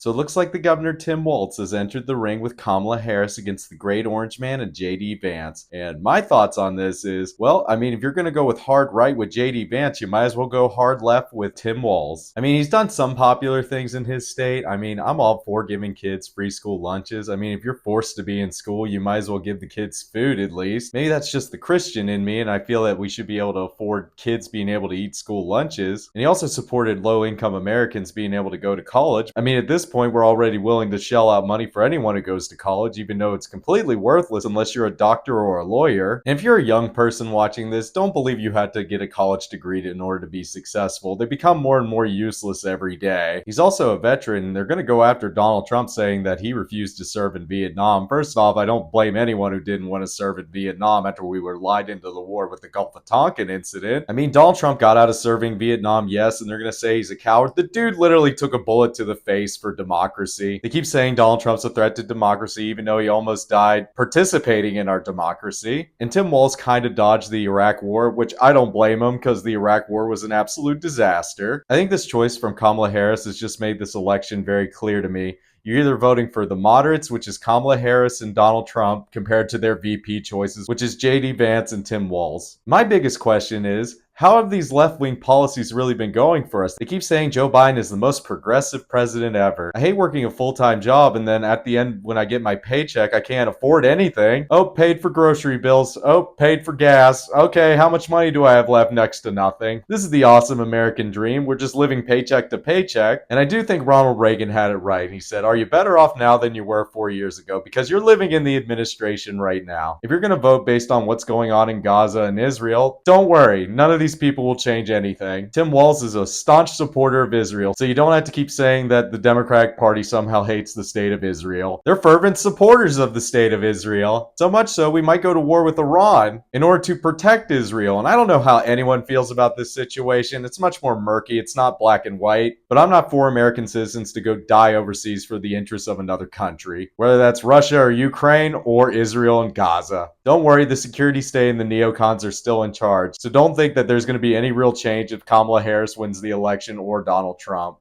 So it looks like the governor Tim Walz has entered the ring with Kamala Harris against the Great Orange Man and JD Vance. And my thoughts on this is, well, I mean, if you're going to go with hard right with JD Vance, you might as well go hard left with Tim Walz. I mean, he's done some popular things in his state. I mean, I'm all for giving kids free school lunches. I mean, if you're forced to be in school, you might as well give the kids food at least. Maybe that's just the Christian in me, and I feel that we should be able to afford kids being able to eat school lunches. And he also supported low-income Americans being able to go to college. I mean, at this point, we're already willing to shell out money for anyone who goes to college, even though it's completely worthless unless you're a doctor or a lawyer. And if you're a young person watching this, don't believe you had to get a college degree in order to be successful. They become more and more useless every day. He's also a veteran, and they're going to go after Donald Trump saying that he refused to serve in Vietnam. First off, I don't blame anyone who didn't want to serve in Vietnam after we were lied into the war with the Gulf of Tonkin incident. I mean, Donald Trump got out of serving Vietnam, yes, and they're going to say he's a coward. The dude literally took a bullet to the face for democracy. They keep saying Donald Trump's a threat to democracy, even though he almost died participating in our democracy. And Tim Walz kind of dodged the Iraq war, which I don't blame him because the Iraq war was an absolute disaster. I think this choice from Kamala Harris has just made this election very clear to me. You're either voting for the moderates, which is Kamala Harris and Donald Trump, compared to their VP choices, which is JD Vance and Tim Walz. My biggest question is, how have these left-wing policies really been going for us? They keep saying Joe Biden is the most progressive president ever. I hate working a full-time job and then at the end when I get my paycheck, I can't afford anything. Oh, paid for grocery bills. Oh, paid for gas. Okay, how much money do I have left? Next to nothing. This is the awesome American dream. We're just living paycheck to paycheck. And I do think Ronald Reagan had it right. He said, are you better off now than you were 4 years ago? Because you're living in the administration right now. If you're going to vote based on what's going on in Gaza and Israel, don't worry. None of these people will change anything. Tim Walz is a staunch supporter of Israel, so you don't have to keep saying that the Democratic Party somehow hates the state of Israel. They're fervent supporters of the state of Israel. So much so, we might go to war with Iran in order to protect Israel. And I don't know how anyone feels about this situation. It's much more murky. It's not black and white. But I'm not for American citizens to go die overseas for the interests of another country, whether that's Russia or Ukraine or Israel and Gaza. Don't worry, the security state and the neocons are still in charge. So don't think that there's going to be any real change if Kamala Harris wins the election or Donald Trump.